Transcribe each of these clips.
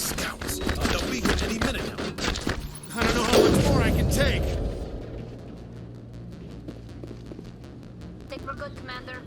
Scouts. They'll be here any minute now. I don't know how much more I can take. Think we're good, Commander?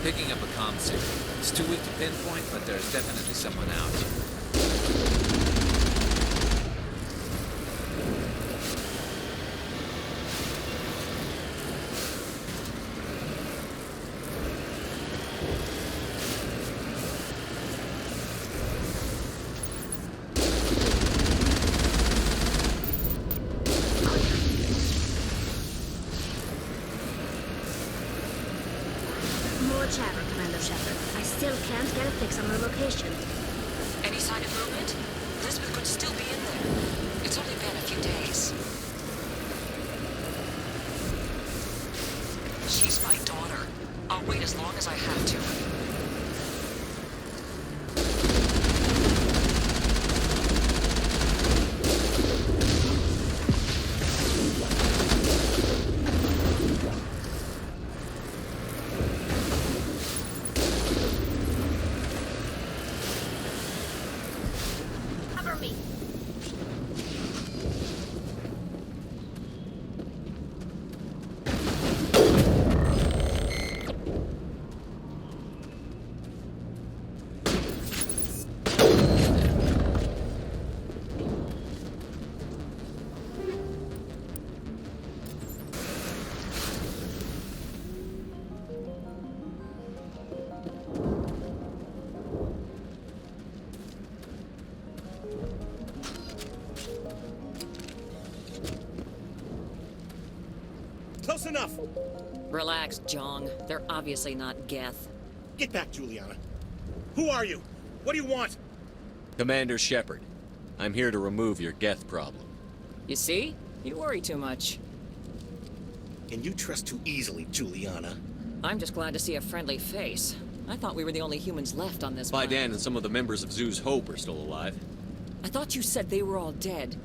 Picking up a comm signal. It's too weak to pinpoint, but there's definitely someone out. Chatter, Commander Shepard. I still can't get a fix on the location. Any sign of movement? Elizabeth could still be in there. It's only been a few days. She's my daughter. I'll wait as long as I have to. Close enough! Relax, Jong. They're obviously not Geth. Get back, Juliana. Who are you? What do you want? Commander Shepard. I'm here to remove your Geth problem. You see? You worry too much. And you trust too easily, Juliana. I'm just glad to see a friendly face. I thought we were the only humans left on this By planet. Dan and some of the members of Zoo's Hope are still alive. I thought you said they were all dead.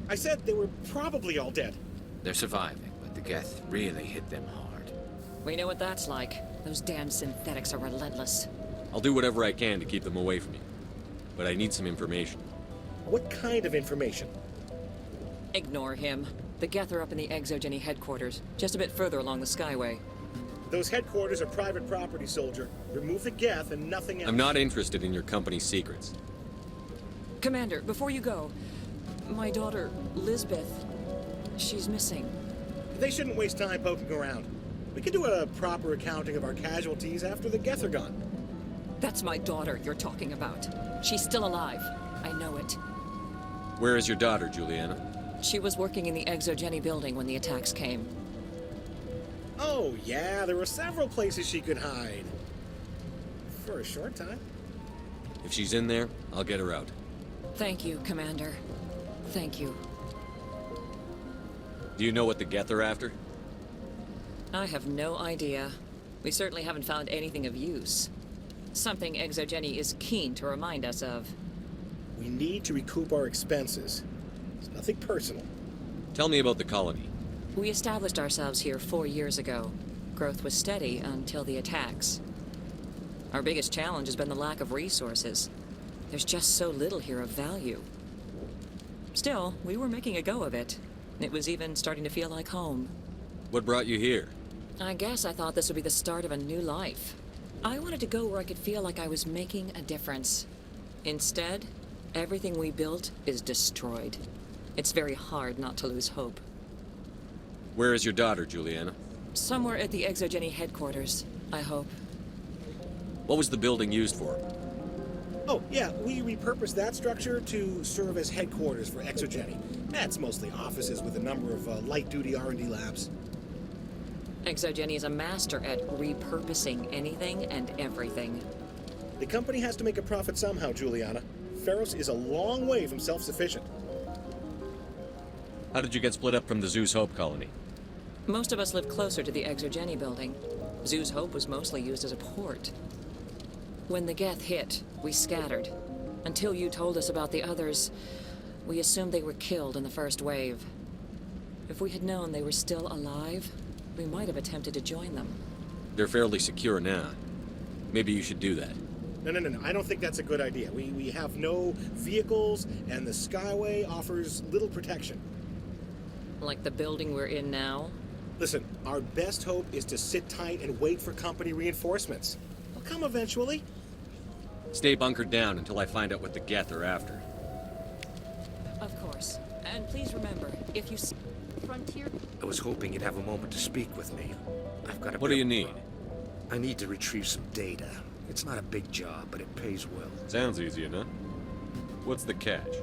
I said they were probably all dead. They're surviving, but the Geth really hit them hard. We know what that's like. Those damn synthetics are relentless. I'll do whatever I can to keep them away from you. But I need some information. What kind of information? Ignore him. The Geth are up in the Exogeny headquarters, just a bit further along the Skyway. Those headquarters are private property, soldier. Remove the Geth and nothing else. I'm not interested in your company's secrets. Commander, before you go, my daughter, Lisbeth, she's missing. They shouldn't waste time poking around. We can do a proper accounting of our casualties after the Geth are gone. That's my daughter you're talking about. She's still alive. I know it. Where is your daughter, Juliana? She was working in the Exogeny building when the attacks came. Oh, yeah, there were several places she could hide. For a short time. If she's in there, I'll get her out. Thank you, Commander. Thank you. Do you know what the Geth are after? I have no idea. We certainly haven't found anything of use. Something Exogeny is keen to remind us of. We need to recoup our expenses. It's nothing personal. Tell me about the colony. We established ourselves here 4 years ago. Growth was steady until the attacks. Our biggest challenge has been the lack of resources. There's just so little here of value. Still, we were making a go of it. It was even starting to feel like home. What brought you here? I guess I thought this would be the start of a new life. I wanted to go where I could feel like I was making a difference. Instead, everything we built is destroyed. It's very hard not to lose hope. Where is your daughter, Juliana? Somewhere at the Exogeny headquarters, I hope. What was the building used for? Oh, yeah, we repurposed that structure to serve as headquarters for Exogeny. That's mostly offices with a number of light-duty R&D labs. Exogeny is a master at repurposing anything and everything. The company has to make a profit somehow, Juliana. Feros is a long way from self-sufficient. How did you get split up from the Zeus Hope colony? Most of us live closer to the Exogeny building. Zeus Hope was mostly used as a port. When the Geth hit, we scattered. Until you told us about the others, we assumed they were killed in the first wave. If we had known they were still alive, we might have attempted to join them. They're fairly secure now. Maybe you should do that. No. I don't think that's a good idea. We have no vehicles, and the Skyway offers little protection. Like the building we're in now? Listen, our best hope is to sit tight and wait for company reinforcements. They'll come eventually. Stay bunkered down until I find out what the Geth are after. Of course. And please remember, if you frontier... I was hoping you'd have a moment to speak with me. I've got a What do you need? I need to retrieve some data. It's not a big job, but it pays well. Sounds easy enough. What's the catch?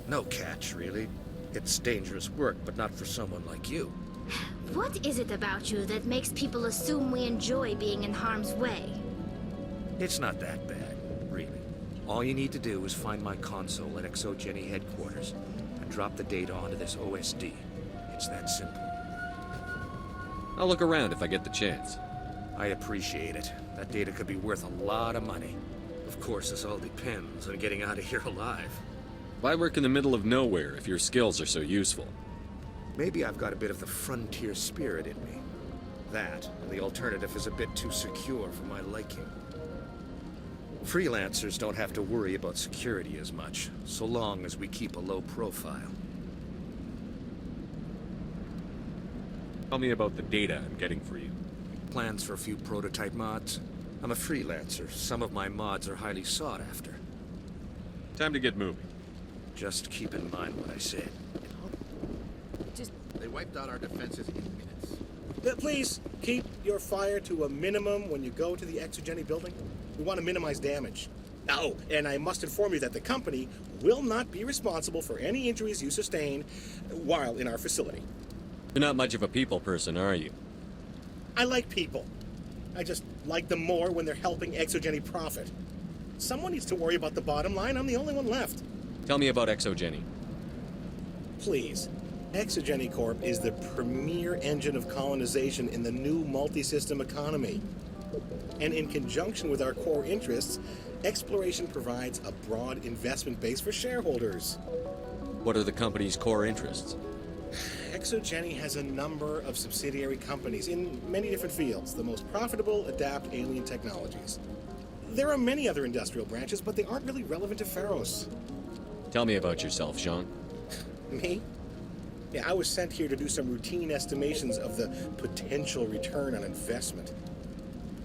No catch, really. It's dangerous work, but not for someone like you. What is it about you that makes people assume we enjoy being in harm's way? It's not that bad, really. All you need to do is find my console at Exogeny headquarters and drop the data onto this OSD. It's that simple. I'll look around if I get the chance. I appreciate it. That data could be worth a lot of money. Of course, this all depends on getting out of here alive. Why work in the middle of nowhere if your skills are so useful? Maybe I've got a bit of the frontier spirit in me. That, and the alternative is a bit too secure for my liking. Freelancers don't have to worry about security as much, so long as we keep a low profile. Tell me about the data I'm getting for you. Plans for a few prototype mods? I'm a freelancer. Some of my mods are highly sought after. Time to get moving. Just keep in mind what I said. They wiped out our defenses in minutes. Please, keep your fire to a minimum when you go to the Exogeny building. We want to minimize damage. Oh, and I must inform you that the company will not be responsible for any injuries you sustain while in our facility. You're not much of a people person, are you? I like people. I just like them more when they're helping Exogeny profit. Someone needs to worry about the bottom line. I'm the only one left. Tell me about Exogeny. Please. Exogeny Corp is the premier engine of colonization in the new multi-system economy. And in conjunction with our core interests, exploration provides a broad investment base for shareholders. What are the company's core interests? Exogeny has a number of subsidiary companies in many different fields. The most profitable adapt alien technologies. There are many other industrial branches, but they aren't really relevant to Feros. Tell me about yourself, Jean. Me? Yeah, I was sent here to do some routine estimations of the potential return on investment.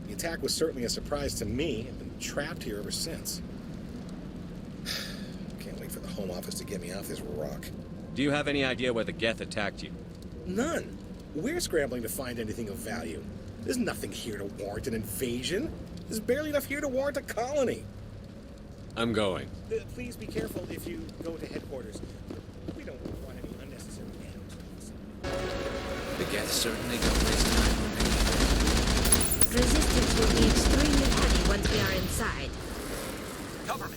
The attack was certainly a surprise to me. I've been trapped here ever since. Can't wait for the Home Office to get me off this rock. Do you have any idea why the Geth attacked you? None. We're scrambling to find anything of value. There's nothing here to warrant an invasion. There's barely enough here to warrant a colony. I'm going. Please be careful if you go to headquarters. We don't want any unnecessary damage. The Geth certainly don't waste time with me. Resistance will be extremely heavy once we are inside. Cover me!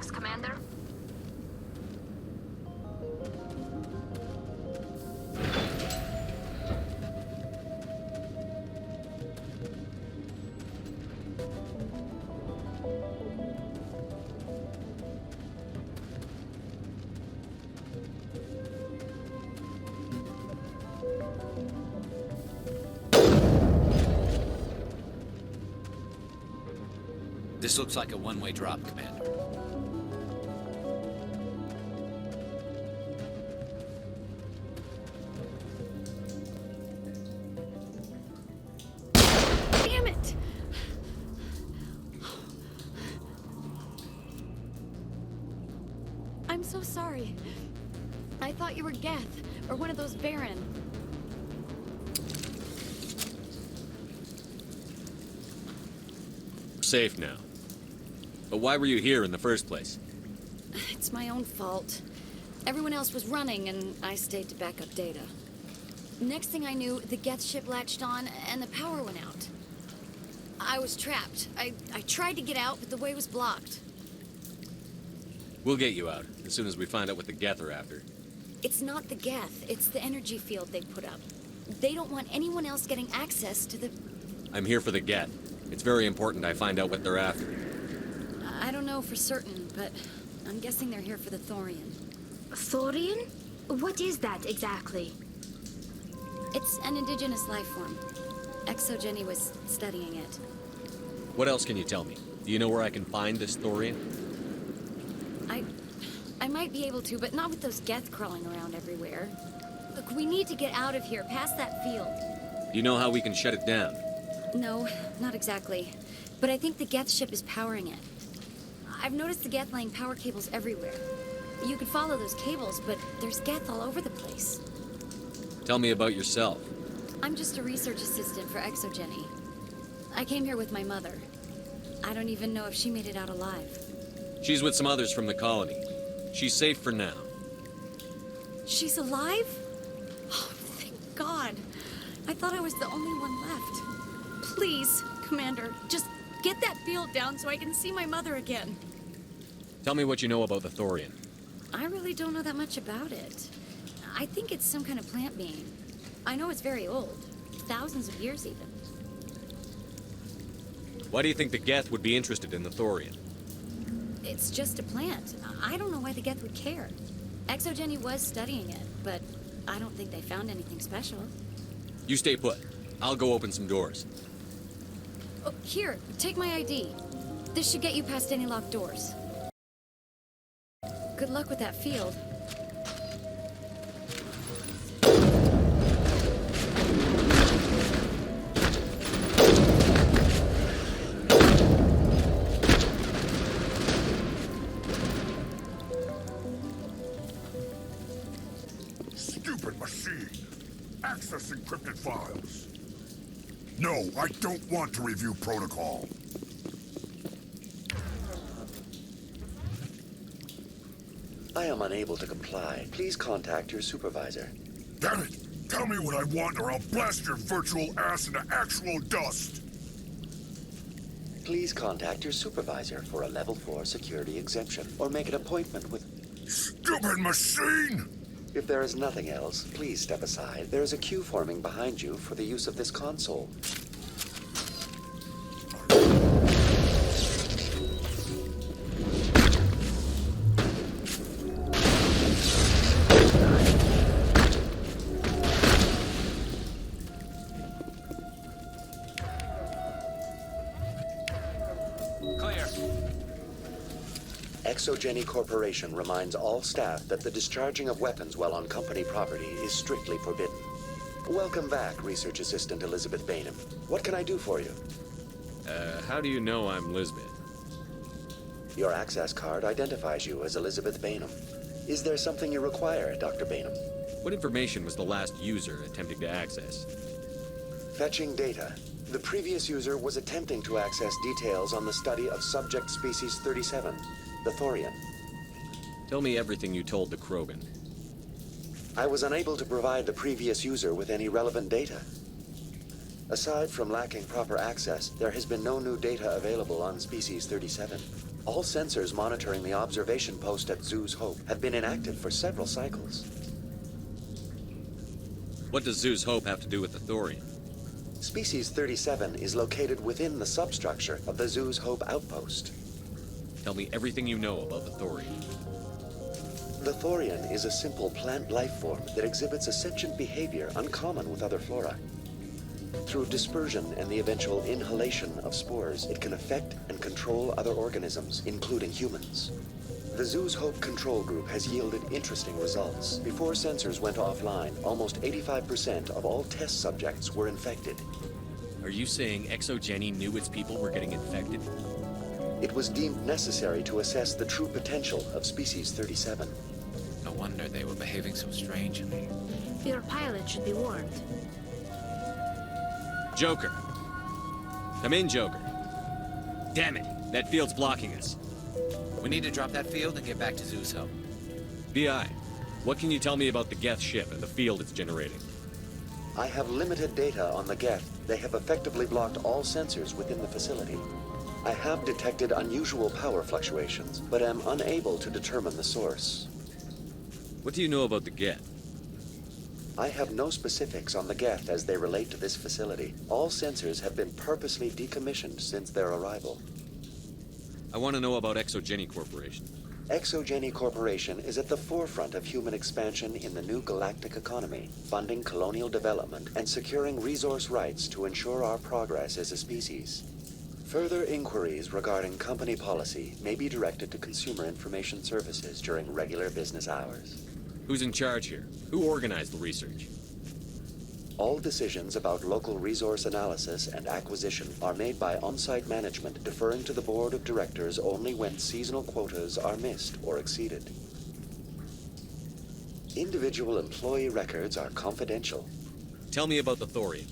Yes, Commander? This looks like a one-way drop, Commander. Damn it! I'm so sorry. I thought you were Geth, or one of those Baron. We're safe now. But why were you here in the first place? It's my own fault. Everyone else was running, and I stayed to back up data. Next thing I knew, the Geth ship latched on, and the power went out. I was trapped. I tried to get out, but the way was blocked. We'll get you out, as soon as we find out what the Geth are after. It's not the Geth, it's the energy field they put up. They don't want anyone else getting access to the... I'm here for the Geth. It's very important I find out what they're after. I don't know for certain, but I'm guessing they're here for the Thorian. Thorian? What is that exactly? It's an indigenous life form. Exogeny was studying it. What else can you tell me? Do you know where I can find this Thorian? I might be able to, but not with those Geth crawling around everywhere. Look, we need to get out of here, past that field. Do you know how we can shut it down? No, not exactly. But I think the Geth ship is powering it. I've noticed the Geth laying power cables everywhere. You could follow those cables, but there's Geth all over the place. Tell me about yourself. I'm just a research assistant for Exogeny. I came here with my mother. I don't even know if she made it out alive. She's with some others from the colony. She's safe for now. She's alive? Oh, thank God. I thought I was the only one left. Please, Commander, just get that field down so I can see my mother again. Tell me what you know about the Thorian. I really don't know that much about it. I think it's some kind of plant being. I know it's very old. Thousands of years, even. Why do you think the Geth would be interested in the Thorian? It's just a plant. I don't know why the Geth would care. Exogeny was studying it, but I don't think they found anything special. You stay put. I'll go open some doors. Oh, here, take my ID. This should get you past any locked doors. Good luck with that field. Stupid machine! Access encrypted files. No, I don't want to review protocol. I am unable to comply. Please contact your supervisor. Damn it! Tell me what I want or I'll blast your virtual ass into actual dust! Please contact your supervisor for a level 4 security exemption, or make an appointment with... Stupid machine! If there is nothing else, please step aside. There is a queue forming behind you for the use of this console. Exogeny Corporation reminds all staff that the discharging of weapons while on company property is strictly forbidden. Welcome back, Research Assistant Elizabeth Bainham. What can I do for you? How do you know I'm Lisbeth? Your access card identifies you as Elizabeth Bainham. Is there something you require, Dr. Bainham? What information was the last user attempting to access? Fetching data. The previous user was attempting to access details on the study of subject species 37, the Thorian. Tell me everything you told the Krogan. I was unable to provide the previous user with any relevant data. Aside from lacking proper access, there has been no new data available on Species 37. All sensors monitoring the observation post at Zoo's Hope have been inactive for several cycles. What does Zoo's Hope have to do with the thorium? Species 37 is located within the substructure of the Zoo's Hope outpost. Tell me everything you know about the thorium. The thorium is a simple plant life form that exhibits a sentient behavior uncommon with other flora. Through dispersion and the eventual inhalation of spores, it can affect and control other organisms, including humans. The Zoo's Hope control group has yielded interesting results. Before sensors went offline, almost 85% of all test subjects were infected. Are you saying ExoGeni knew its people were getting infected? It was deemed necessary to assess the true potential of Species 37. No wonder they were behaving so strangely. Your pilot should be warned. Joker. Come in, Joker. Damn it, that field's blocking us. We need to drop that field and get back to Zoo's Hope. BI, what can you tell me about the Geth ship and the field it's generating? I have limited data on the Geth. They have effectively blocked all sensors within the facility. I have detected unusual power fluctuations, but am unable to determine the source. What do you know about the Geth? I have no specifics on the Geth as they relate to this facility. All sensors have been purposely decommissioned since their arrival. I want to know about ExoGeni Corporation. ExoGeni Corporation is at the forefront of human expansion in the new galactic economy, funding colonial development and securing resource rights to ensure our progress as a species. Further inquiries regarding company policy may be directed to Consumer Information Services during regular business hours. Who's in charge here? Who organized the research? All decisions about local resource analysis and acquisition are made by on-site management, deferring to the board of directors only when seasonal quotas are missed or exceeded. Individual employee records are confidential. Tell me about the thorium.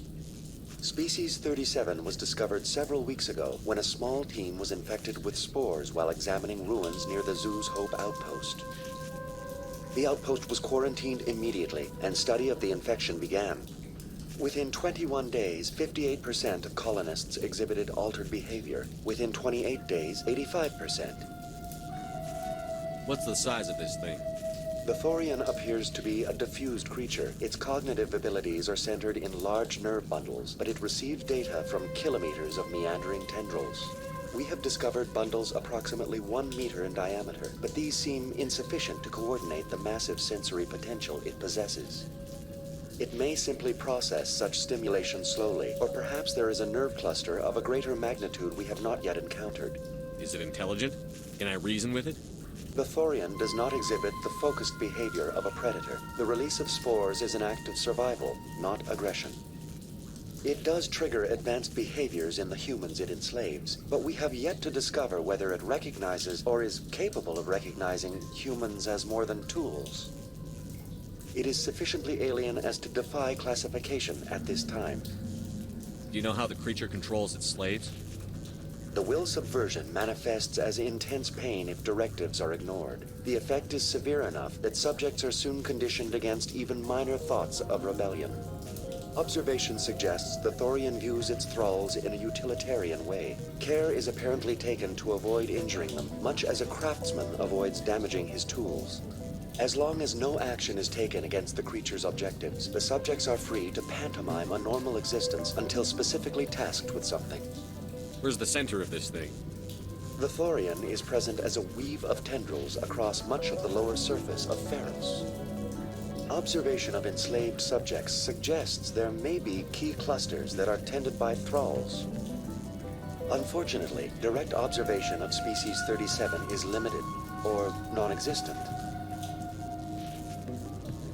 Species 37 was discovered several weeks ago when a small team was infected with spores while examining ruins near the Zoo's Hope outpost. The outpost was quarantined immediately, and study of the infection began. Within 21 days, 58% of colonists exhibited altered behavior. Within 28 days, 85%. What's the size of this thing? The thorium appears to be a diffused creature. Its cognitive abilities are centered in large nerve bundles, but it receives data from kilometers of meandering tendrils. We have discovered bundles approximately 1 meter in diameter, but these seem insufficient to coordinate the massive sensory potential it possesses. It may simply process such stimulation slowly, or perhaps there is a nerve cluster of a greater magnitude we have not yet encountered. Is it intelligent? Can I reason with it? The thorium does not exhibit the focused behavior of a predator. The release of spores is an act of survival, not aggression. It does trigger advanced behaviors in the humans it enslaves, but we have yet to discover whether it recognizes or is capable of recognizing humans as more than tools. It is sufficiently alien as to defy classification at this time. Do you know how the creature controls its slaves? The will subversion manifests as intense pain if directives are ignored. The effect is severe enough that subjects are soon conditioned against even minor thoughts of rebellion. Observation suggests the thorium views its thralls in a utilitarian way. Care is apparently taken to avoid injuring them, much as a craftsman avoids damaging his tools. As long as no action is taken against the creature's objectives, the subjects are free to pantomime a normal existence until specifically tasked with something. Where's the center of this thing? The thorium is present as a weave of tendrils across much of the lower surface of Feros. Observation of enslaved subjects suggests there may be key clusters that are tended by thralls. Unfortunately, direct observation of Species 37 is limited, or non-existent.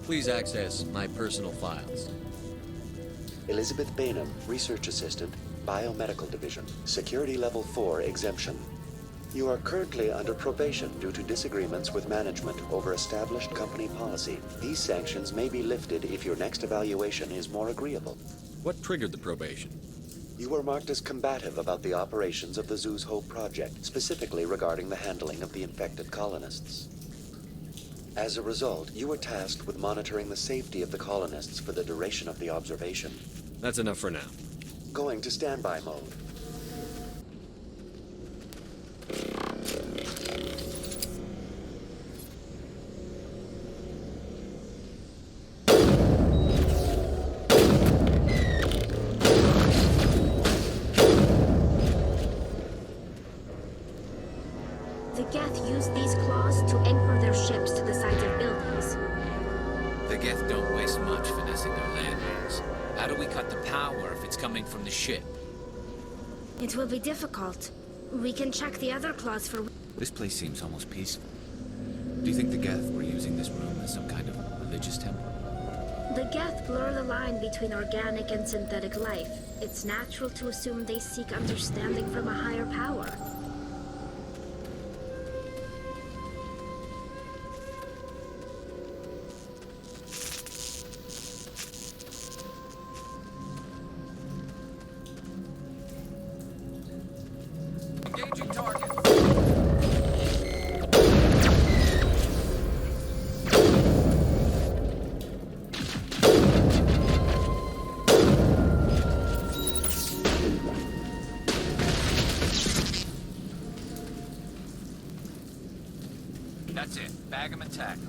Please access my personal files. Elizabeth Bainham, Research Assistant, Biomedical Division, Security Level 4 exemption. You are currently under probation due to disagreements with management over established company policy. These sanctions may be lifted if your next evaluation is more agreeable. What triggered the probation? You were marked as combative about the operations of the Zoo's Hope project, specifically regarding the handling of the infected colonists. As a result, you were tasked with monitoring the safety of the colonists for the duration of the observation. That's enough for now. Going to standby mode. The Geth use these claws to anchor their ships to the sides of buildings. The Geth don't waste much finessing their landings. How do we cut the power if it's coming from the ship? It will be difficult. We can check the other claws for... This place seems almost peaceful. Do you think the Geth were using this room as some kind of religious temple? The Geth blur the line between organic and synthetic life. It's natural to assume they seek understanding from a higher power. Engaging target. That's it. Bag 'em and tag 'em.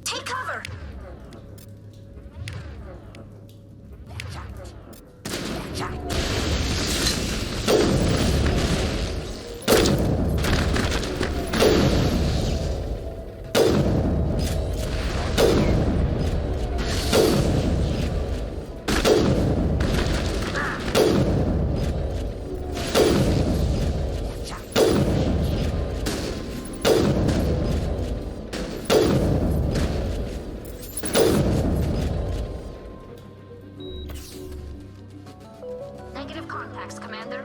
Take cover! Negative contacts, Commander.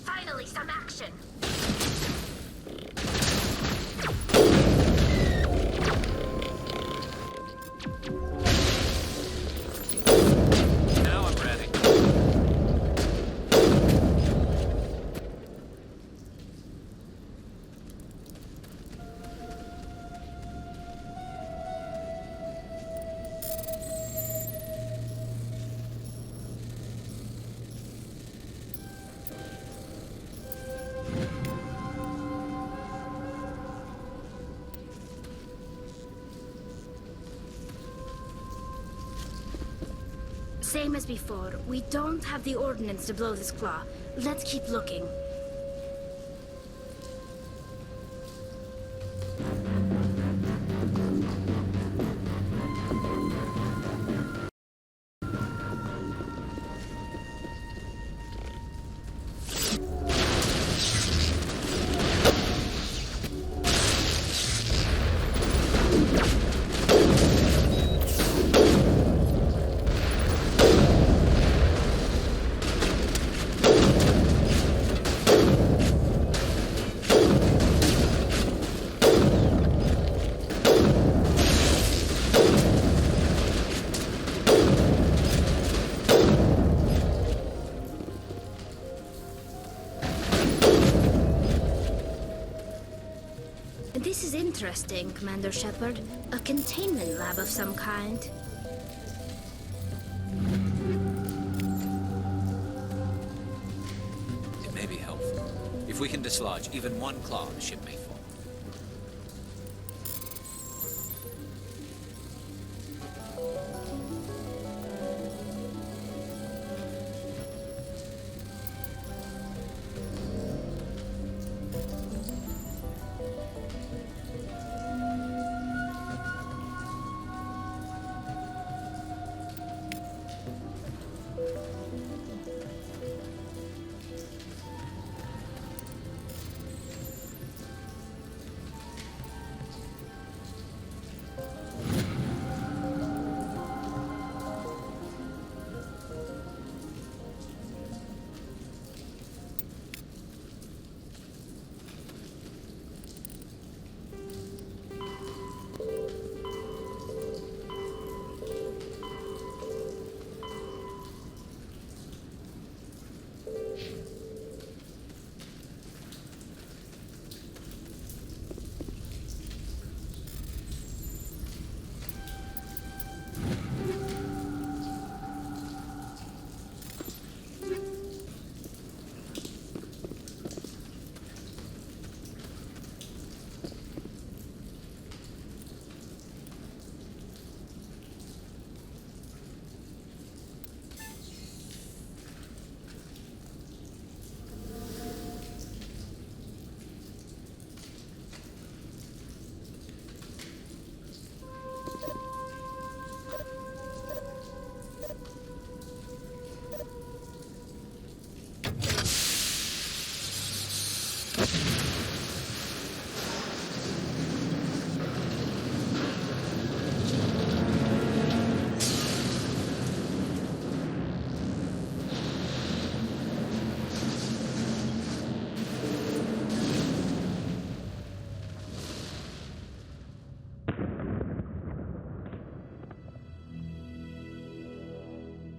Finally, some action. Now I'm ready. Same as before. We don't have the ordnance to blow this claw. Let's keep looking. This is interesting, Commander Shepard. A containment lab of some kind. It may be helpful. If we can dislodge even one claw, the ship may fall.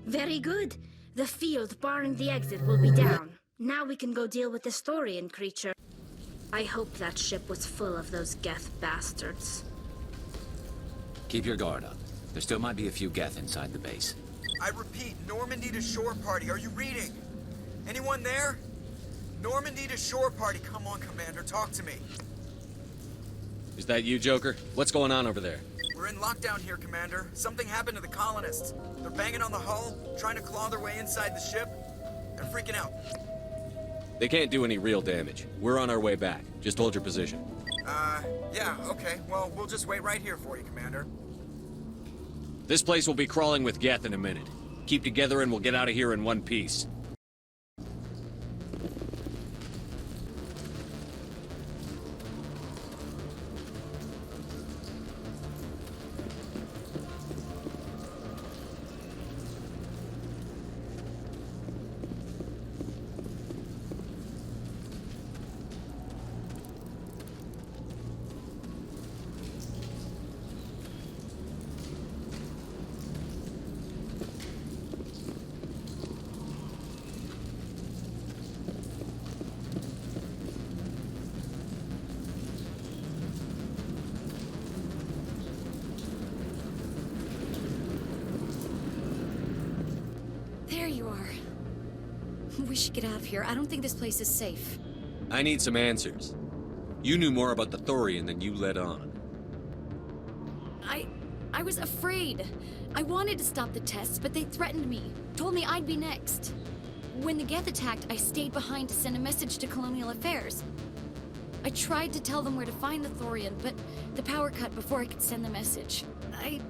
Very good. The field barring the exit will be down. Now we can go deal with this Thorian creature. I hope that ship was full of those Geth bastards. Keep your guard up. There still might be a few Geth inside the base. I repeat, Normandy to shore party. Are you reading? Anyone there? Normandy to shore party. Come on, Commander, talk to me. Is that you, Joker? What's going on over there? We're in lockdown here, Commander. Something happened to the colonists. They're banging on the hull, trying to claw their way inside the ship. They're freaking out. They can't do any real damage. We're on our way back. Just hold your position. Yeah, okay. Well, we'll just wait right here for you, Commander. This place will be crawling with Geth in a minute. Keep together and we'll get out of here in one piece. There you are. We should get out of here. I don't think this place is safe. I need some answers. You knew more about the Thorian than you let on. I was afraid. I wanted to stop the tests, but they threatened me. Told me I'd be next. When the Geth attacked, I stayed behind to send a message to Colonial Affairs. I tried to tell them where to find the Thorian, but the power cut before I could send the message. I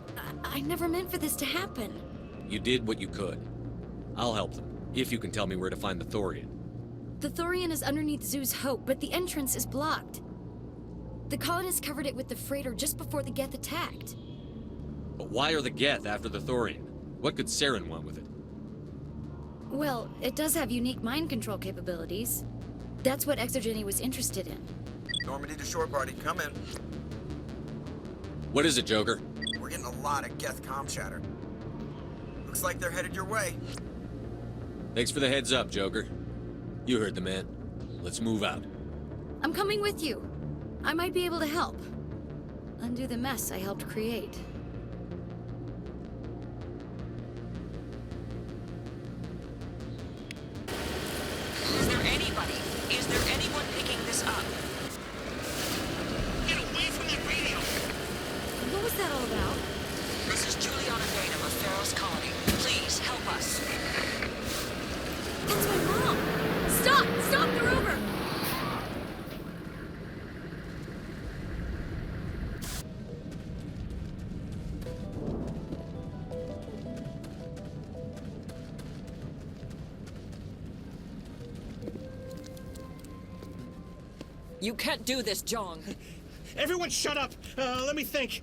never meant for this to happen. You did what you could. I'll help them, if you can tell me where to find the Thorian. The Thorian is underneath Zoo's Hope, but the entrance is blocked. The colonists covered it with the freighter just before the Geth attacked. But why are the Geth after the Thorian? What could Saren want with it? Well, it does have unique mind control capabilities. That's what Exogeny was interested in. Normandy to shore party, come in. What is it, Joker? We're getting a lot of Geth comm chatter. Looks like they're headed your way. Thanks for the heads up, Joker. You heard the man. Let's move out. I'm coming with you. I might be able to help. Undo the mess I helped create. Is there anyone picking this up? Get away from that radio! What was that all about? This is Juliana Bainham of Feros Colony. Please, help us. That's my mom! Stop! Stop the rover! You can't do this, Jong. Everyone shut up! Let me think.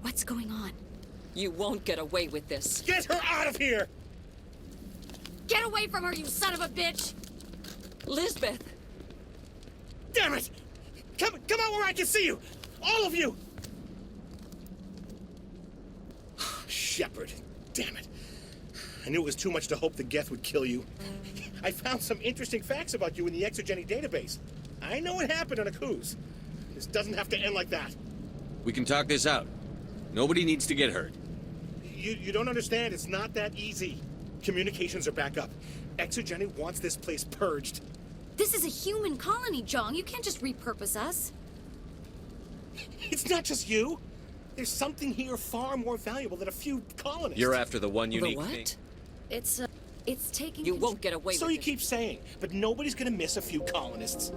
What's going on? You won't get away with this. Get her out of here! Get away from her, you son of a bitch! Lisbeth! Damn it! Come out where I can see you! All of you! Shepard, damn it. I knew it was too much to hope the Geth would kill you. I found some interesting facts about you in the Exogeny database. I know what happened on Akuz. This doesn't have to end like that. We can talk this out. Nobody needs to get hurt. You don't understand. It's not that easy. Communications are back up. Exogeny wants this place purged. This is a human colony, Jong. You can't just repurpose us. It's not just you. There's something here far more valuable than a few colonists. You're after the one The unique what? thing. It's taking... You won't get away So with you it. keep saying, but nobody's gonna miss a few colonists.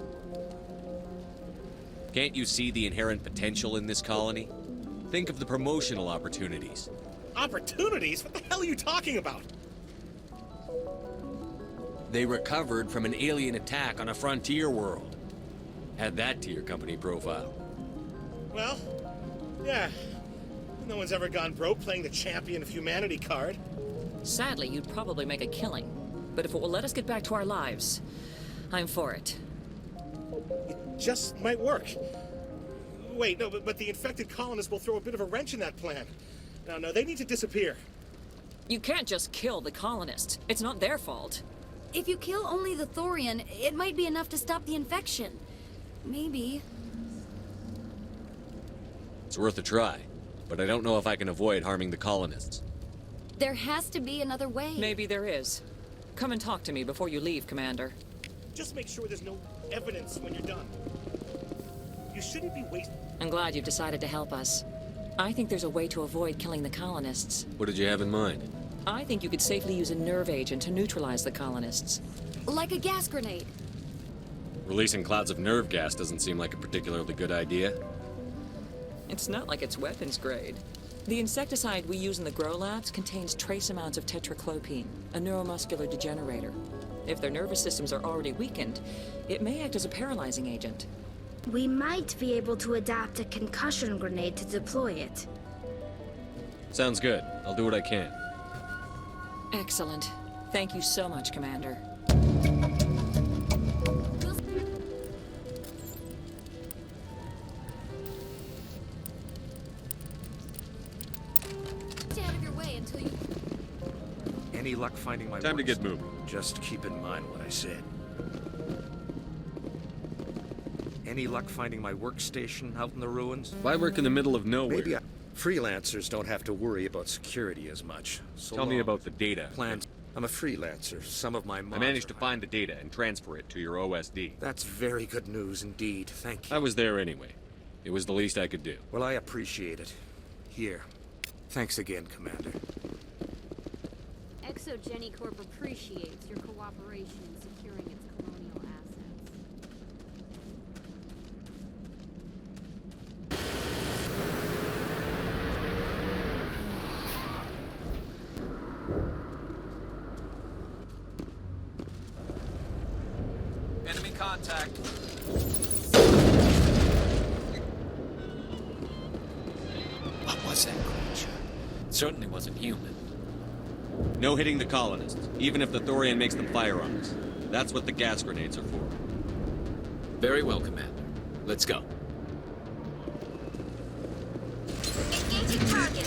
Can't you see the inherent potential in this colony? Think of the promotional opportunities. Opportunities? What the hell are you talking about? They recovered from an alien attack on a frontier world. Add that to your company profile. Well, yeah. No one's ever gone broke playing the champion of humanity card. Sadly, you'd probably make a killing. But if it will let us get back to our lives, I'm for it. It just might work. Wait, no, but the infected colonists will throw a bit of a wrench in that plan. No, they need to disappear. You can't just kill the colonists. It's not their fault. If you kill only the Thorian, it might be enough to stop the infection. Maybe. It's worth a try, but I don't know if I can avoid harming the colonists. There has to be another way. Maybe there is. Come and talk to me before you leave, Commander. Just make sure there's no evidence when you're done. You shouldn't be wasting... I'm glad you've decided to help us. I think there's a way to avoid killing the colonists. What did you have in mind? I think you could safely use a nerve agent to neutralize the colonists. Like a gas grenade. Releasing clouds of nerve gas doesn't seem like a particularly good idea. It's not like it's weapons grade. The insecticide we use in the grow labs contains trace amounts of tetraclopine, a neuromuscular degenerator. If their nervous systems are already weakened, it may act as a paralyzing agent. We might be able to adapt a concussion grenade to deploy it. Sounds good. I'll do what I can. Excellent. Thank you so much, Commander. Stay out of your way until you... Any luck finding my Time to workstation? get moving. Just keep in mind what I said. Any luck finding my workstation out in the ruins? Why work in the middle of nowhere? Maybe freelancers don't have to worry about security as much. So Tell me long. about the data. Plans. I'm a freelancer. Some of my I managed to find the data and transfer it to your OSD. That's very good news indeed. Thank you. I was there anyway. It was the least I could do. Well, I appreciate it. Here. Thanks again, Commander. Exogeny Corp appreciates your cooperation in securing its colonial assets. Enemy contact. What was that creature? It certainly wasn't human. No hitting the colonists, even if the Thorian makes them fire on us. That's what the gas grenades are for. Very well, Commander. Let's go. Engaging target.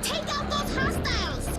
Take out those hostiles!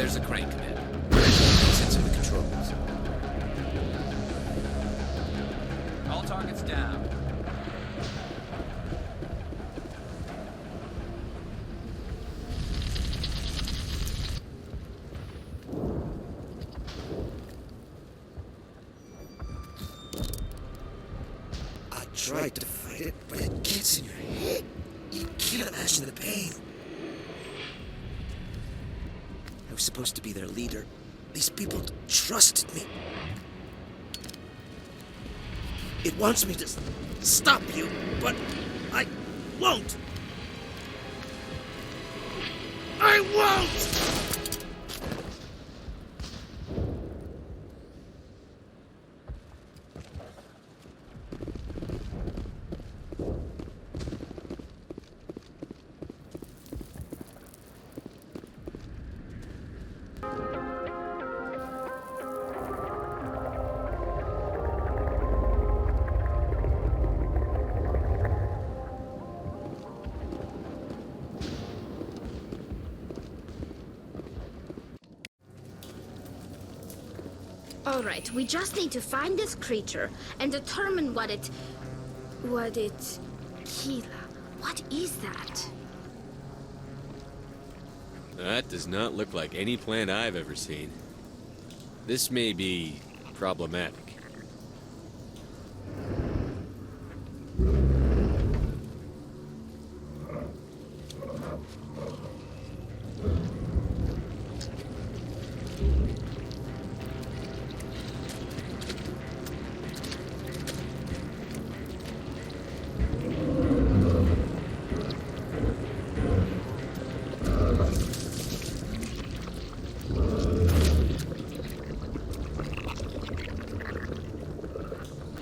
There's a crane, Commander. Sensor the controls. All targets down. I tried to fight it, but it gets in your head. You can't imagine the pain. I was supposed to be their leader. These people trusted me. It wants me to stop you, but I won't. I won't! All right, we just need to find this creature and determine what it... Keela, what is that? That does not look like any plant I've ever seen. This may be problematic.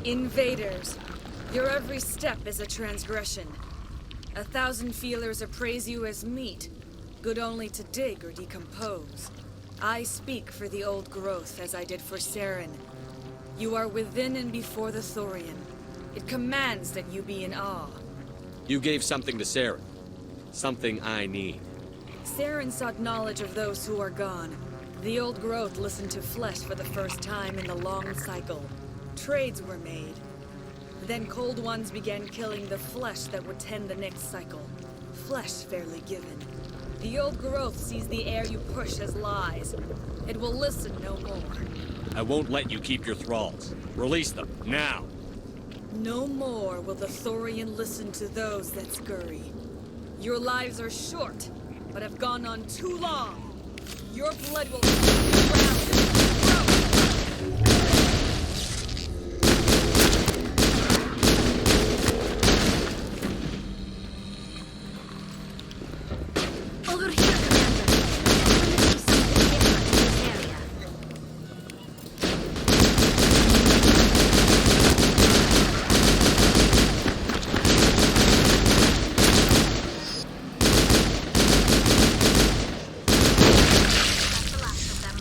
Invaders, your every step is a transgression. 1,000 feelers appraise you as meat, good only to dig or decompose. I speak for the old growth as I did for Saren. You are within and before the Thorian. It commands that you be in awe. You gave something to Saren. Something I need. Saren sought knowledge of those who are gone. The old growth listened to flesh for the first time in the long cycle. Trades were made. Then Cold Ones began killing the flesh that would tend the next cycle. Flesh fairly given. The old growth sees the air you push as lies. It will listen no more. I won't let you keep your thralls. Release them, now! No more will the Thorian listen to those that scurry. Your lives are short, but have gone on too long. Your blood will drown in the throat. Over here, Commander. There must be something different in this area. That's the last of them.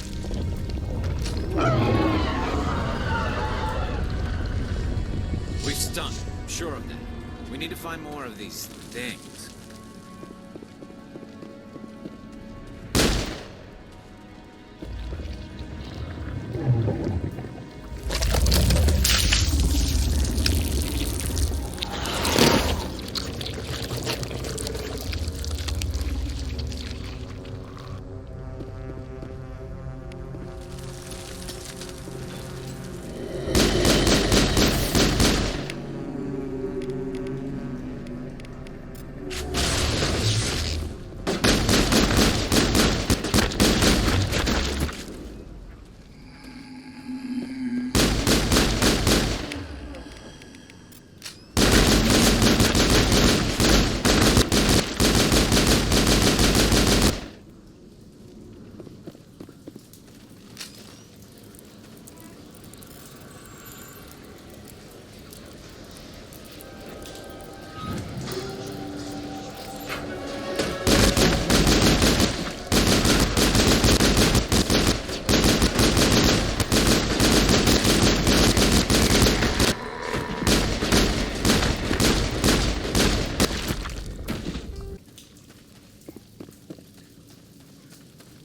We've stunned. I'm sure of that. We need to find more of these things.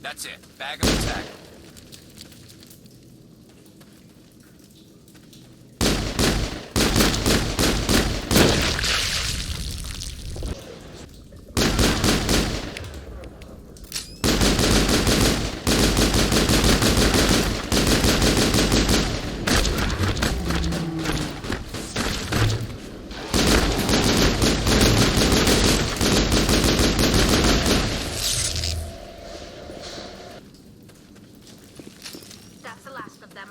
That's it. Bag of attack. That's the last of them.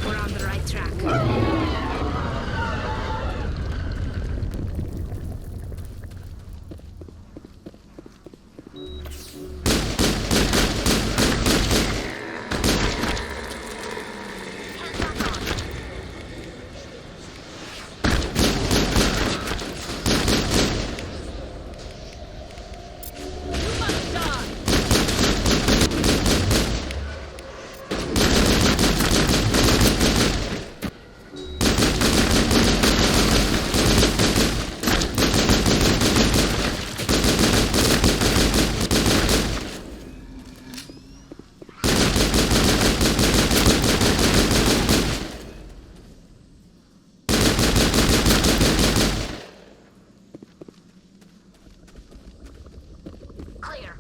We're on the right track. Clear.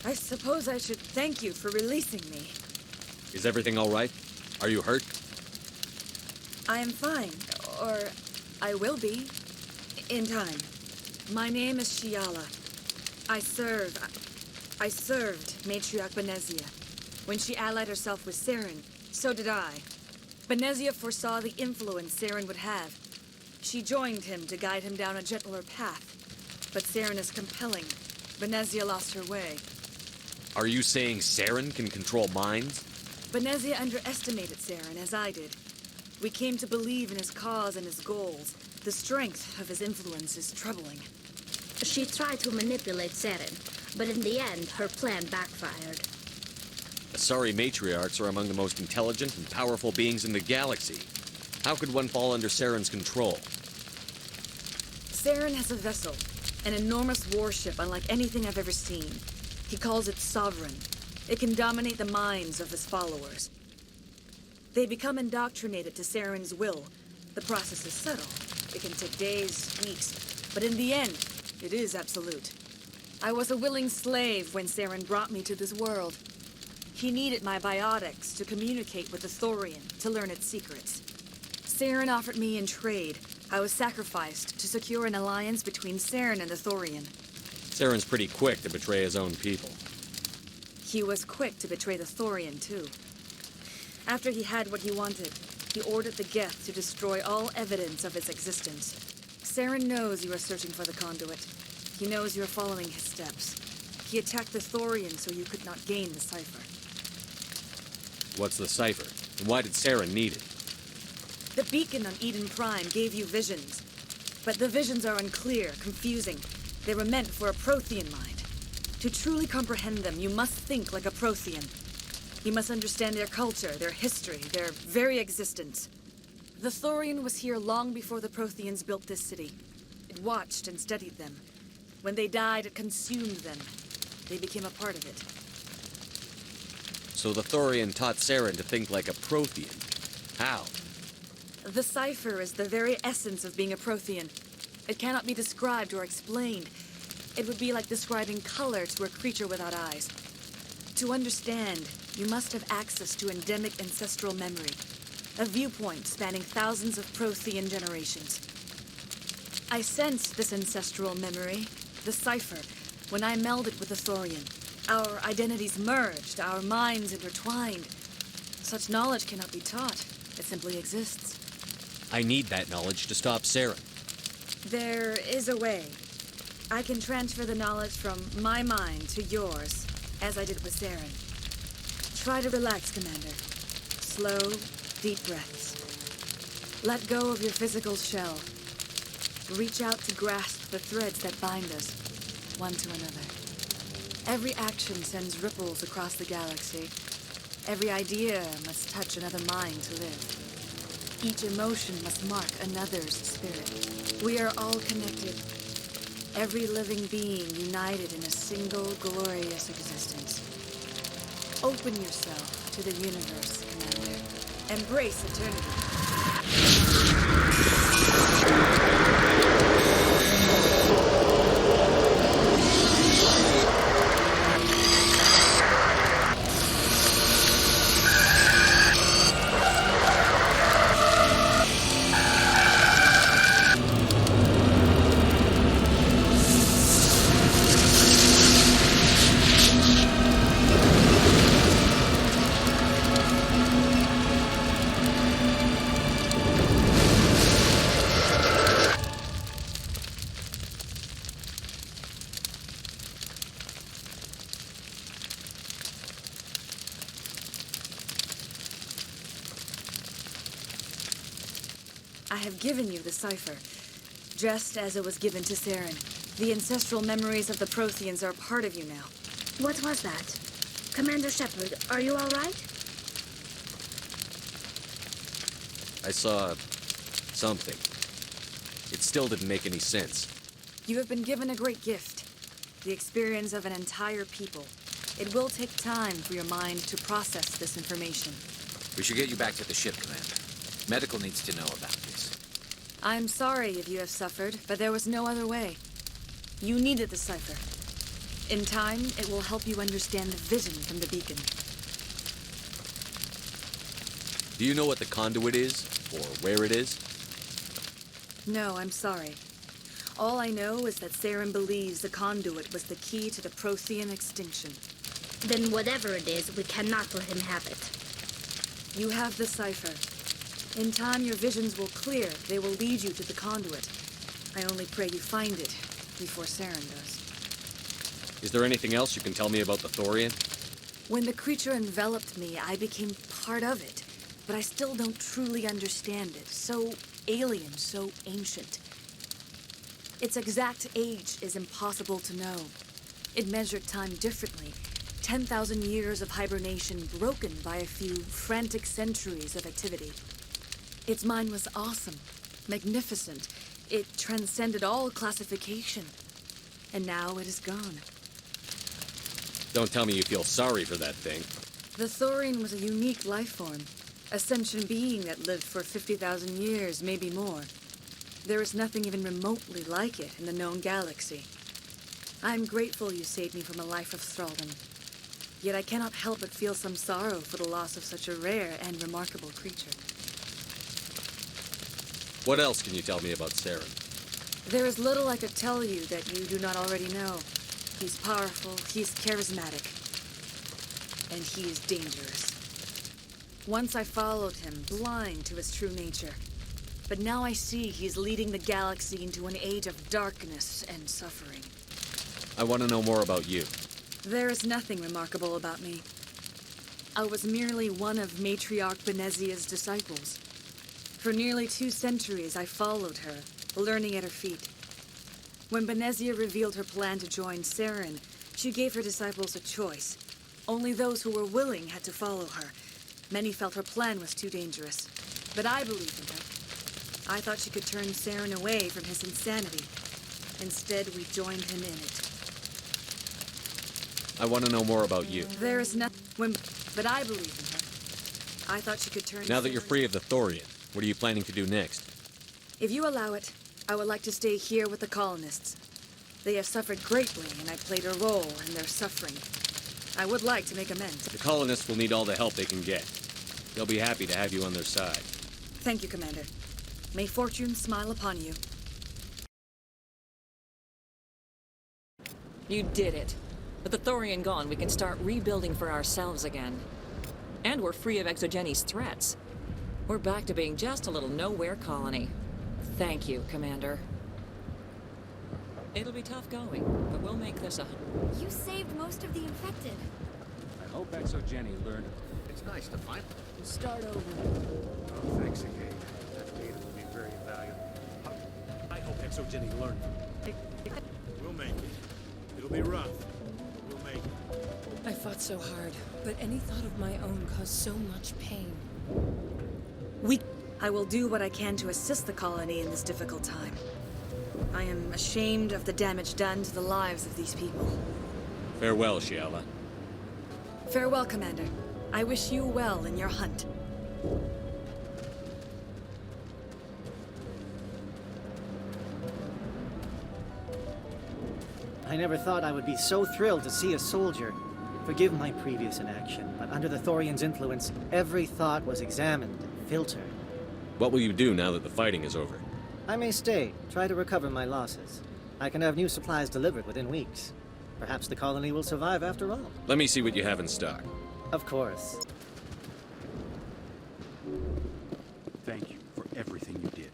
I suppose I should thank you for releasing me. Is everything all right? Are you hurt? I am fine, or I will be, in time. My name is Shiala. I served Matriarch Benezia. When she allied herself with Saren, so did I. Benezia foresaw the influence Saren would have. She joined him to guide him down a gentler path. But Saren is compelling. Benezia lost her way. Are you saying Saren can control minds? Benezia underestimated Saren, as I did. We came to believe in his cause and his goals. The strength of his influence is troubling. She tried to manipulate Saren, but in the end, her plan backfired. Asari matriarchs are among the most intelligent and powerful beings in the galaxy. How could one fall under Saren's control? Saren has a vessel, an enormous warship unlike anything I've ever seen. He calls it Sovereign. It can dominate the minds of his followers. They become indoctrinated to Saren's will. The process is subtle. It can take days, weeks, but in the end, it is absolute. I was a willing slave when Saren brought me to this world. He needed my biotics to communicate with the Thorian, to learn its secrets. Saren offered me in trade. I was sacrificed to secure an alliance between Saren and the Thorian. Saren's pretty quick to betray his own people. He was quick to betray the Thorian, too. After he had what he wanted, he ordered the Geth to destroy all evidence of its existence. Saren knows you are searching for the conduit. He knows you are following his steps. He attacked the Thorian so you could not gain the cipher. What's the cipher? And why did Saren need it? The beacon on Eden Prime gave you visions. But the visions are unclear, confusing. They were meant for a Prothean mind. To truly comprehend them, you must think like a Prothean. You must understand their culture, their history, their very existence. The Thorian was here long before the Protheans built this city. It watched and studied them. When they died, it consumed them. They became a part of it. So the Thorian taught Saren to think like a Prothean. How? The cipher is the very essence of being a Prothean. It cannot be described or explained. It would be like describing color to a creature without eyes. To understand, you must have access to endemic ancestral memory, a viewpoint spanning thousands of Prothean generations. I sensed this ancestral memory, the cipher, when I melded with the Thorian. Our identities merged, our minds intertwined. Such knowledge cannot be taught. It simply exists. I need that knowledge to stop Saren. There is a way. I can transfer the knowledge from my mind to yours, as I did with Saren. Try to relax, Commander. Slow, deep breaths. Let go of your physical shell. Reach out to grasp the threads that bind us, one to another. Every action sends ripples across the galaxy. Every idea must touch another mind to live. Each emotion must mark another's spirit. We are all connected. Every living being united in a single glorious existence. Open yourself to the universe, Commander. Embrace eternity. I have given you the cipher, just as it was given to Saren. The ancestral memories of the Protheans are part of you now. What was that? Commander Shepard, are you all right? I saw something. It still didn't make any sense. You have been given a great gift, the experience of an entire people. It will take time for your mind to process this information. We should get you back to the ship, Commander. Medical needs to know about this. I'm sorry if you have suffered, but there was no other way. You needed the cipher. In time, it will help you understand the vision from the beacon. Do you know what the conduit is, or where it is? No, I'm sorry. All I know is that Saren believes the conduit was the key to the Prothean extinction. Then whatever it is, we cannot let him have it. You have the cipher. In time, your visions will clear. They will lead you to the conduit. I only pray you find it before Saren does. Is there anything else you can tell me about the Thorian? When the creature enveloped me, I became part of it. But I still don't truly understand it. So alien, so ancient. Its exact age is impossible to know. It measured time differently. 10,000 years of hibernation broken by a few frantic centuries of activity. Its mind was awesome, magnificent. It transcended all classification. And now it is gone. Don't tell me you feel sorry for that thing. The Thorian was a unique life form. A sentient being that lived for 50,000 years, maybe more. There is nothing even remotely like it in the known galaxy. I'm grateful you saved me from a life of thraldom. Yet I cannot help but feel some sorrow for the loss of such a rare and remarkable creature. What else can you tell me about Saren? There is little I could tell you that you do not already know. He's powerful, he's charismatic, and he is dangerous. Once I followed him, blind to his true nature. But now I see he's leading the galaxy into an age of darkness and suffering. I want to know more about you. There is nothing remarkable about me. I was merely one of Matriarch Benezia's disciples. For nearly 2 centuries, I followed her, learning at her feet. When Benezia revealed her plan to join Saren, she gave her disciples a choice. Only those who were willing had to follow her. Many felt her plan was too dangerous, but I believed in her. I thought she could turn Saren away from his insanity. Instead, we joined him in it. I want to know more about you. There is nothing, but I believed in her. I thought she could turn. Now that you're free of the Thorian, what are you planning to do next? If you allow it, I would like to stay here with the colonists. They have suffered greatly, and I played a role in their suffering. I would like to make amends. The colonists will need all the help they can get. They'll be happy to have you on their side. Thank you, Commander. May fortune smile upon you. You did it. With the Thorian gone, we can start rebuilding for ourselves again. And we're free of Exogeni's threats. We're back to being just a little nowhere colony. Thank you, Commander. It'll be tough going, but we'll make this a... You saved most of the infected. I hope Exogeni learned. It's nice to find them. Start over. Oh, thanks again. That data will be very valuable. I hope Exogeni learned. We'll make it. It'll be rough. We'll make it. I fought so hard, but any thought of my own caused so much pain. I will do what I can to assist the colony in this difficult time. I am ashamed of the damage done to the lives of these people. Farewell, Shiala. Farewell, Commander. I wish you well in your hunt. I never thought I would be so thrilled to see a soldier. Forgive my previous inaction, but under the Thorian's influence, every thought was examined and filtered. What will you do now that the fighting is over? I may stay, try to recover my losses. I can have new supplies delivered within weeks. Perhaps the colony will survive after all. Let me see what you have in stock. Of course. Thank you for everything you did.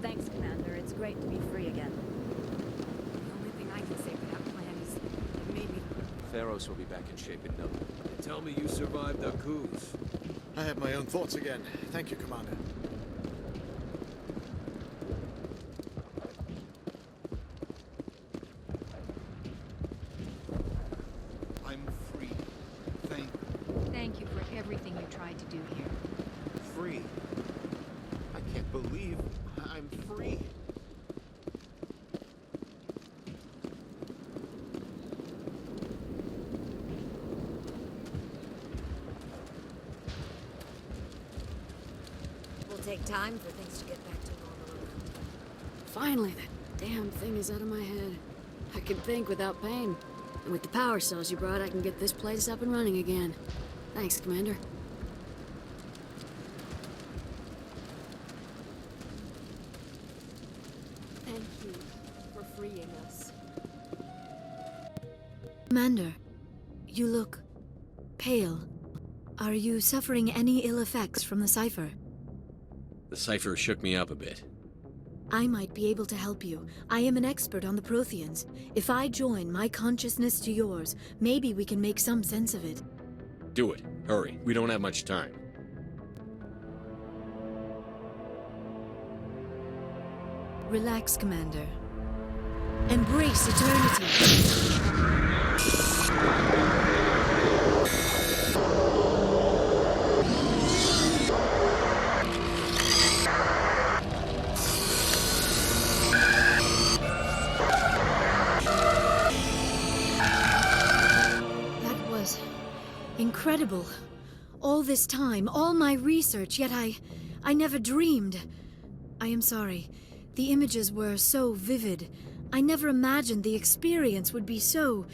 Thanks, Commander. It's great to be free again. The only thing I can say for that plan is it made me... Feros will be back in shape in no time. Tell me you survived our coups. I have my own thoughts again. Thank you, Commander. I'm free. Thank you for everything you tried to do here. Free. I can't believe I'm free. Take time for things to get back to normal. Finally, that damn thing is out of my head. I can think without pain. And with the power cells you brought, I can get this place up and running again. Thanks, Commander. Thank you for freeing us. Commander, you look pale. Are you suffering any ill effects from the cipher? The cipher shook me up a bit. I might be able to help you. I am an expert on the Protheans. If I join my consciousness to yours, maybe we can make some sense of it. Do it. Hurry. We don't have much time. Relax, Commander. Embrace eternity. Incredible. All this time, all my research, yet I never dreamed. I am sorry. The images were so vivid. I never imagined the experience would be so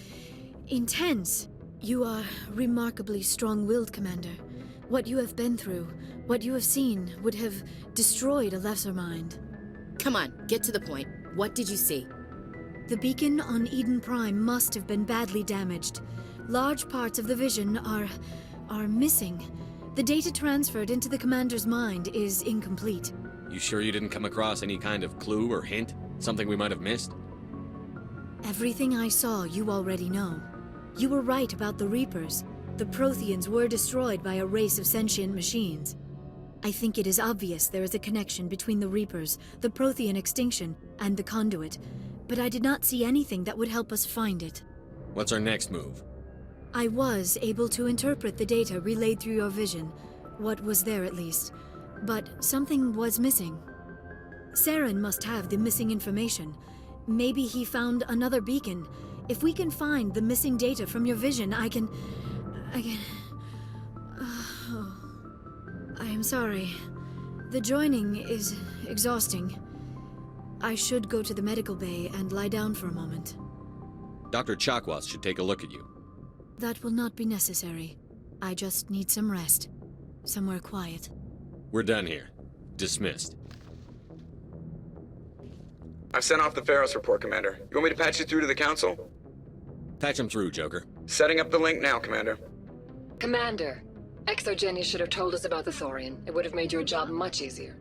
intense. You are remarkably strong-willed, Commander. What you have been through, what you have seen, would have destroyed a lesser mind. Come on, get to the point. What did you see? The beacon on Eden Prime must have been badly damaged. Large parts of the vision are missing. The data transferred into the commander's mind is incomplete. You sure you didn't come across any kind of clue or hint? Something we might have missed? Everything I saw, you already know. You were right about the Reapers. The Protheans were destroyed by a race of sentient machines. I think it is obvious there is a connection between the Reapers, the Prothean extinction, and the Conduit, but I did not see anything that would help us find it. What's our next move? I was able to interpret the data relayed through your vision, what was there at least, but something was missing. Saren must have the missing information. Maybe he found another beacon. If we can find the missing data from your vision, I can... I am sorry. The joining is exhausting. I should go to the medical bay and lie down for a moment. Dr. Chakwas should take a look at you. That will not be necessary. I just need some rest. Somewhere quiet. We're done here. Dismissed. I've sent off the Feros report, Commander. You want me to patch you through to the Council? Patch him through, Joker. Setting up the link now, Commander. Commander, Exogeny should have told us about the Thorian. It would have made your job much easier.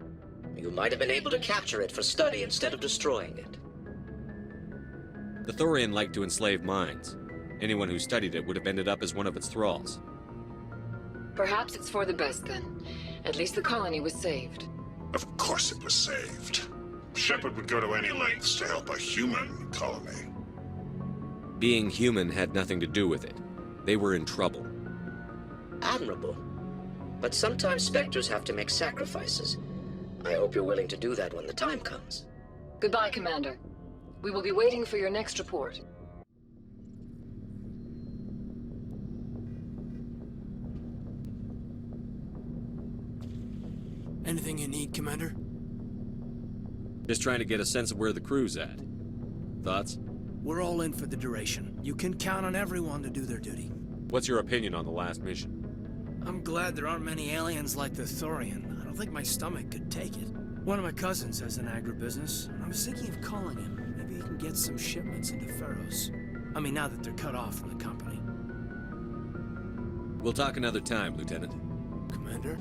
You might have been able to capture it for study instead of destroying it. The Thorian liked to enslave minds. Anyone who studied it would have ended up as one of its thralls. Perhaps it's for the best then. At least the colony was saved. Of course it was saved. Shepard would go to any lengths to help a human colony. Being human had nothing to do with it. They were in trouble. Admirable. But sometimes Spectres have to make sacrifices. I hope you're willing to do that when the time comes. Goodbye, Commander. We will be waiting for your next report. Anything you need, Commander? Just trying to get a sense of where the crew's at. Thoughts? We're all in for the duration. You can count on everyone to do their duty. What's your opinion on the last mission? I'm glad there aren't many aliens like the Thorian. I don't think my stomach could take it. One of my cousins has an agribusiness. I was thinking of calling him. Maybe he can get some shipments into Feros. I mean, now that they're cut off from the company. We'll talk another time, Lieutenant. Commander?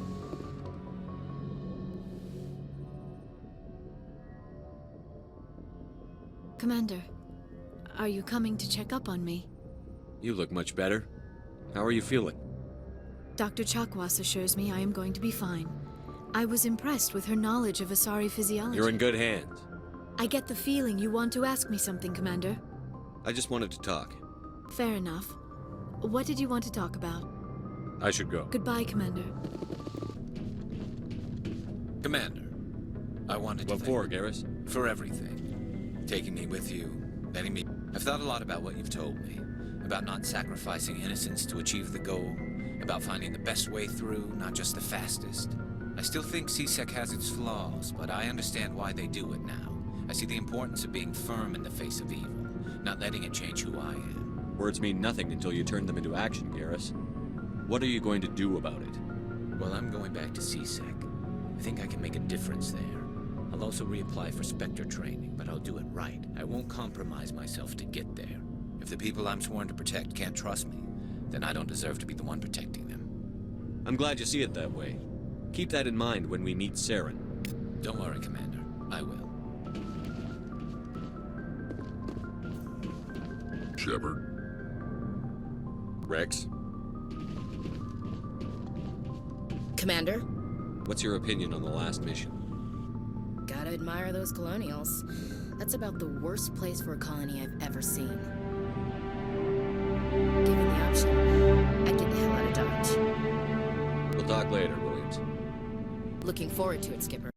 Commander, are you coming to check up on me? You look much better. How are you feeling? Dr. Chakwas assures me I am going to be fine. I was impressed with her knowledge of Asari physiology. You're in good hands. I get the feeling you want to ask me something, Commander. I just wanted to talk. Fair enough. What did you want to talk about? I should go. Goodbye, Commander. Commander, I wanted to What for, Garrus? For everything. Taking me with you, letting me... I've thought a lot about what you've told me. About not sacrificing innocence to achieve the goal. About finding the best way through, not just the fastest. I still think CSEC has its flaws, but I understand why they do it now. I see the importance of being firm in the face of evil, not letting it change who I am. Words mean nothing until you turn them into action, Garrus. What are you going to do about it? Well, I'm going back to CSEC. I think I can make a difference there. I'll also reapply for Spectre training, but I'll do it right. I won't compromise myself to get there. If the people I'm sworn to protect can't trust me, then I don't deserve to be the one protecting them. I'm glad you see it that way. Keep that in mind when we meet Saren. Don't worry, Commander. I will. Shepard. Rex? Commander? What's your opinion on the last mission? Gotta admire those colonials. That's about the worst place for a colony I've ever seen. Given the option, I'd get the hell out of Dodge. We'll talk later, Williams. Looking forward to it, Skipper.